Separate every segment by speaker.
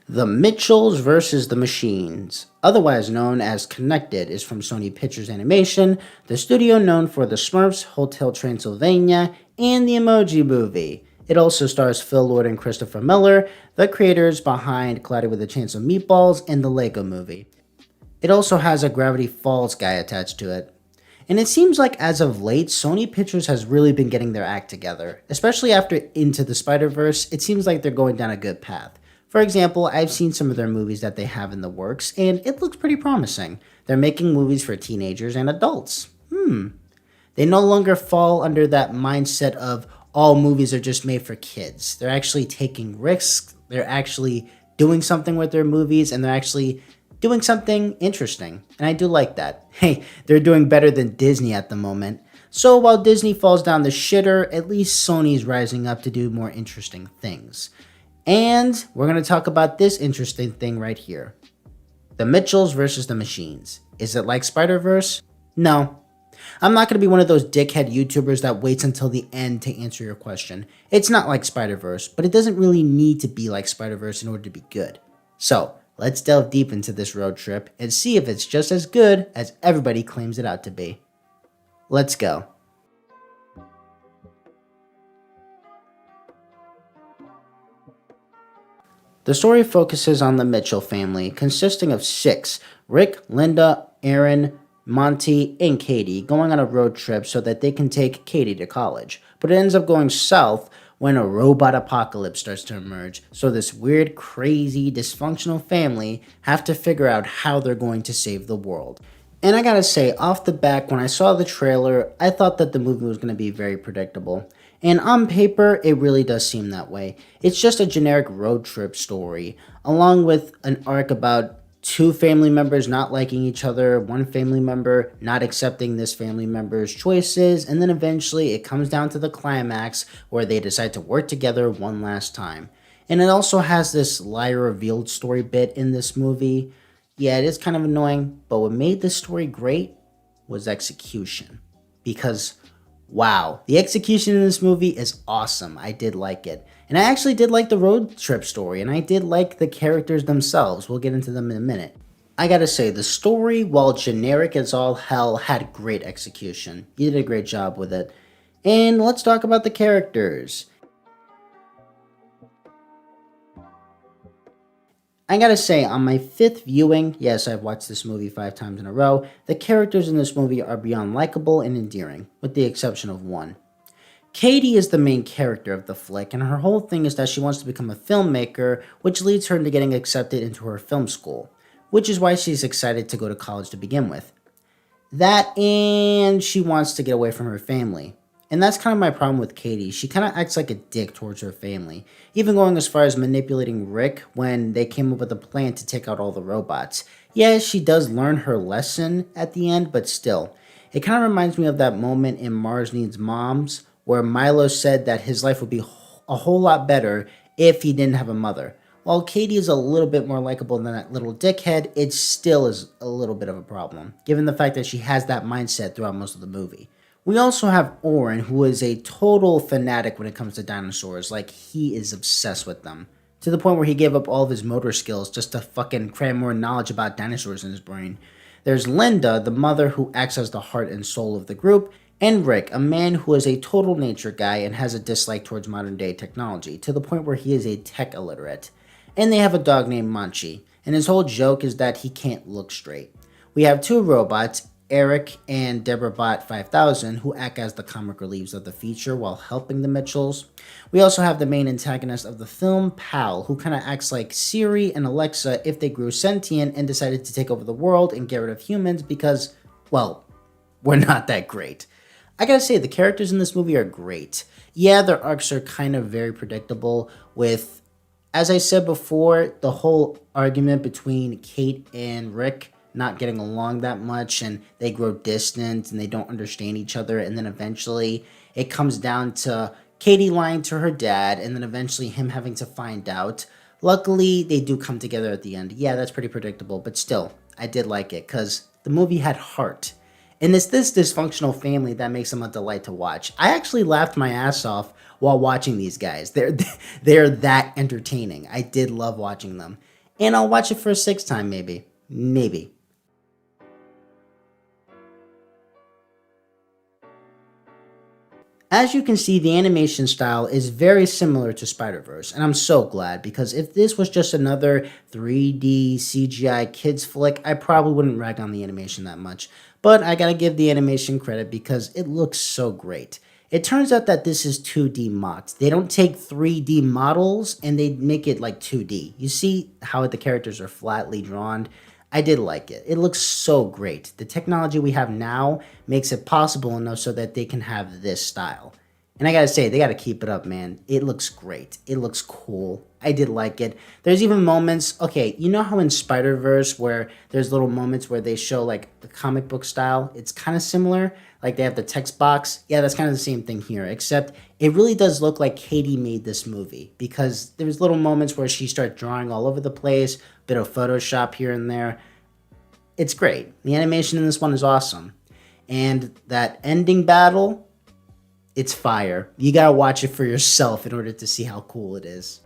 Speaker 1: The Mitchells versus the Machines, otherwise known as Connected, is from Sony Pictures Animation, the studio known for the Smurfs, Hotel Transylvania, and the Emoji Movie. It also stars Phil Lord and Christopher Miller, the creators behind Cloudy with a Chance of Meatballs and the Lego Movie. It also has a Gravity Falls guy attached to it. And it seems like as of late, Sony Pictures has really been getting their act together. Especially after Into the Spider-Verse, it seems like they're going down a good path. For example, I've seen some of their movies that they have in the works, and it looks pretty promising. They're making movies for teenagers and adults. They no longer fall under that mindset of all movies are just made for kids. They're actually taking risks, they're actually doing something with their movies, and they're actually doing something interesting. And I do like that. Hey, they're doing better than Disney at the moment. So while Disney falls down the shitter, at least Sony's rising up to do more interesting things. And we're going to talk about this interesting thing right here. The Mitchells versus the Machines. Is it like Spider-Verse? No. I'm not going to be one of those dickhead YouTubers that waits until the end to answer your question. It's not like Spider-Verse, but it doesn't really need to be like Spider-Verse in order to be good. So, let's delve deep into this road trip and see if it's just as good as everybody claims it out to be. Let's go. The story focuses on the Mitchell family, consisting of six: Rick, Linda, Aaron, Monty, and Katie, going on a road trip so that they can take Katie to college. But it ends up going south when a robot apocalypse starts to emerge, so this weird, crazy, dysfunctional family have to figure out how they're going to save the world. And I gotta say, off the back, when I saw the trailer, I thought that the movie was gonna be very predictable. And on paper, it really does seem that way. It's just a generic road trip story, along with an arc about two family members not liking each other, one family member not accepting this family member's choices, and then eventually it comes down to the climax where they decide to work together one last time. And it also has this lie revealed story bit in this movie. Yeah, it is kind of annoying, but what made this story great was execution. Because, wow, the execution in this movie is awesome. I did like it. And I actually did like the road trip story, and I did like the characters themselves. We'll get into them in a minute. I gotta say, the story, while generic as all hell, had great execution. You did a great job with it. And let's talk about the characters. I gotta say, on my fifth viewing, yes, I've watched this movie 5 times in a row, the characters in this movie are beyond likable and endearing, with the exception of one. Katie is the main character of the flick, and her whole thing is that she wants to become a filmmaker, which leads her into getting accepted into her film school, which is why she's excited to go to college to begin with. That, and she wants to get away from her family. And that's kind of my problem with Katie. She kind of acts like a dick towards her family, even going as far as manipulating Rick when they came up with a plan to take out all the robots. Yeah, she does learn her lesson at the end, but still. It kind of reminds me of that moment in Mars Needs Moms, where Milo said that his life would be a whole lot better if he didn't have a mother. While Katie is a little bit more likable than that little dickhead, it still is a little bit of a problem, given the fact that she has that mindset throughout most of the movie. We also have Oren, who is a total fanatic when it comes to dinosaurs. Like, he is obsessed with them, to the point where he gave up all of his motor skills just to fucking cram more knowledge about dinosaurs in his brain. There's Linda, the mother who acts as the heart and soul of the group, and Rick, a man who is a total nature guy and has a dislike towards modern day technology, to the point where he is a tech illiterate. And they have a dog named Manchi, and his whole joke is that he can't look straight. We have two robots, Eric and Deborah Bot 5000, who act as the comic reliefs of the feature while helping the Mitchells. We also have the main antagonist of the film, Pal, who kind of acts like Siri and Alexa if they grew sentient and decided to take over the world and get rid of humans because, well, we're not that great. I gotta say, the characters in this movie are great. Yeah, their arcs are kind of very predictable with, as I said before, the whole argument between Kate and Rick not getting along that much, and they grow distant and they don't understand each other, and then eventually it comes down to Katie lying to her dad, and then eventually him having to find out. Luckily, they do come together at the end. Yeah, that's pretty predictable, but still, I did like it because the movie had heart. And it's this dysfunctional family that makes them a delight to watch. I actually laughed my ass off while watching these guys. They're that entertaining. I did love watching them. And I'll watch it for a sixth time, maybe. Maybe. As you can see, the animation style is very similar to Spider-Verse, and I'm so glad, because if this was just another 3D CGI kids flick, I probably wouldn't rag on the animation that much. But I gotta give the animation credit because it looks so great. It turns out that this is 2D mocked. They don't take 3D models and they make it like 2D. You see how the characters are flatly drawn? I did like it. It looks so great. The technology we have now makes it possible enough so that they can have this style. And I gotta say, they gotta keep it up, man. It looks great. It looks cool. I did like it. There's even moments, okay, you know how in Spider-Verse where there's little moments where they show like the comic book style? It's kind of similar. Like they have the text box. Yeah, that's kind of the same thing here, except it really does look like Katie made this movie, because there's little moments where she starts drawing all over the place, bit of Photoshop here and there. It's great. The animation in this one is awesome. And that ending battle, it's fire. You gotta watch it for yourself in order to see how cool it is.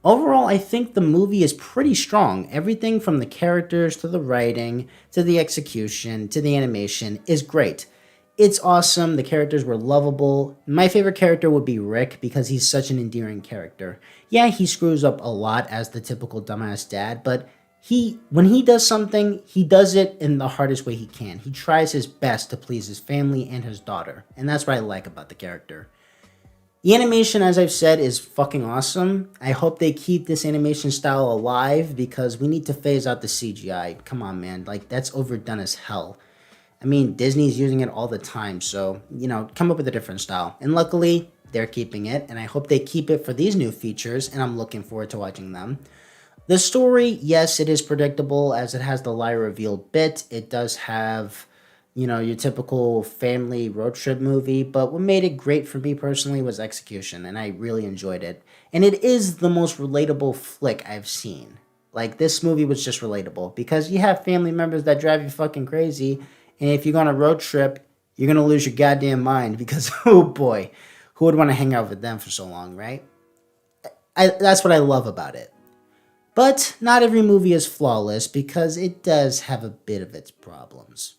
Speaker 1: Overall, I think the movie is pretty strong. Everything from the characters to the writing to the execution to the animation is great. It's awesome. The characters were lovable. My favorite character would be Rick because he's such an endearing character. Yeah, he screws up a lot as the typical dumbass dad, but when he does something, he does it in the hardest way he can. He tries his best to please his family and his daughter, and that's what I like about the character. The animation, as I've said, is fucking awesome. I hope they keep this animation style alive because we need to phase out the CGI. Come on, man. Like, that's overdone as hell. I mean, Disney's using it all the time, so, come up with a different style. And luckily, they're keeping it, and I hope they keep it for these new features, and I'm looking forward to watching them. The story, yes, it is predictable as it has the lie reveal bit. It does have, your typical family road trip movie, but what made it great for me personally was execution, and I really enjoyed it. And it is the most relatable flick I've seen. Like, this movie was just relatable because you have family members that drive you fucking crazy, and if you go on a road trip, you're gonna lose your goddamn mind because, oh boy, who would want to hang out with them for so long, right? That's what I love about it. But not every movie is flawless because it does have a bit of its problems.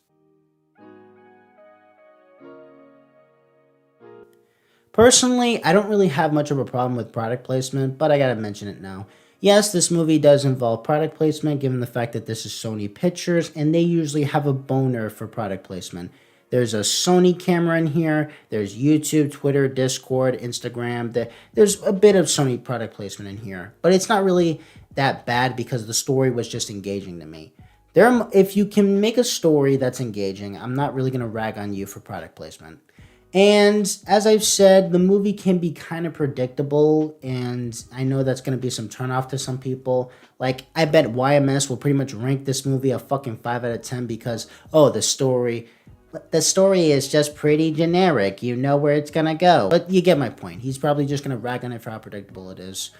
Speaker 1: Personally, I don't really have much of a problem with product placement, but I gotta mention it now. Yes, this movie does involve product placement given the fact that this is Sony Pictures and they usually have a boner for product placement. There's a Sony camera in here, there's YouTube, Twitter, Discord, Instagram, there's a bit of Sony product placement in here, but it's not really that bad because the story was just engaging to me. If you can make a story that's engaging, I'm not really gonna rag on you for product placement. And as I've said, the movie can be kind of predictable, and I know that's going to be some turnoff to some people. Like, I bet YMS will pretty much rank this movie a fucking 5 out of 10 because, oh, the story is just pretty generic. You know where it's going to go. But you get my point. He's probably just going to rag on it for how predictable it is.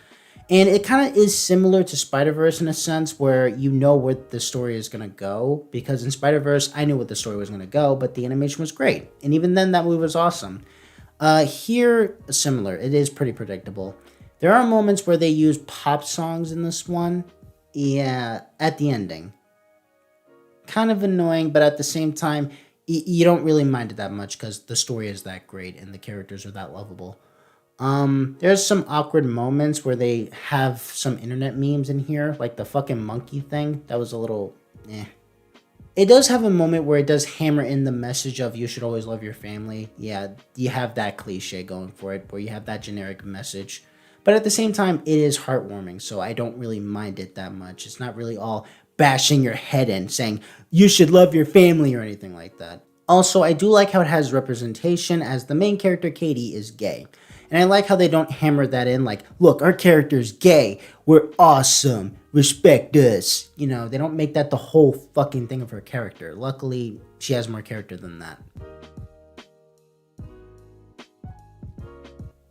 Speaker 1: And it kind of is similar to Spider-Verse in a sense where you know where the story is going to go. Because in Spider-Verse, I knew what the story was going to go, but the animation was great. And even then, that movie was awesome. Here, similar. It is pretty predictable. There are moments where they use pop songs in this one. Yeah, at the ending. Kind of annoying, but at the same time, you don't really mind it that much because the story is that great and the characters are that lovable. There's some awkward moments where they have some internet memes in here, like the fucking monkey thing. That was a little, eh. It does have a moment where it does hammer in the message of you should always love your family. Yeah, you have that cliche going for it, where you have that generic message. But at the same time, it is heartwarming, so I don't really mind it that much. It's not really all bashing your head in, saying you should love your family or anything like that. Also, I do like how it has representation, as the main character, Katie, is gay. And I like how they don't hammer that in like, look, our character's gay. We're awesome. Respect us. They don't make that the whole fucking thing of her character. Luckily, she has more character than that.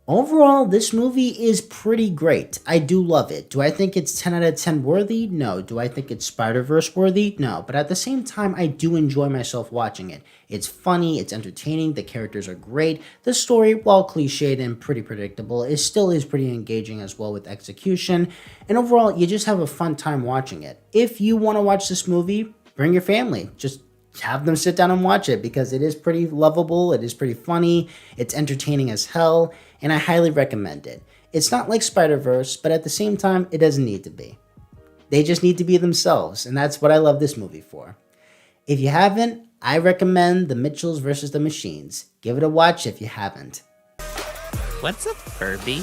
Speaker 1: Overall, this movie is pretty great. I do love it. Do I think it's 10 out of 10 worthy? No. Do I think it's Spider-Verse worthy? No. But at the same time, I do enjoy myself watching it. It's funny, it's entertaining, the characters are great. The story, while cliched and pretty predictable, still is pretty engaging as well with execution. And overall, you just have a fun time watching it. If you want to watch this movie, bring your family. Just have them sit down and watch it because it is pretty lovable, it is pretty funny, it's entertaining as hell, and I highly recommend it. It's not like Spider-Verse, but at the same time, it doesn't need to be. They just need to be themselves, and that's what I love this movie for. If you haven't, I recommend The Mitchells vs. the Machines. Give it a watch if you haven't.
Speaker 2: What's a Furby?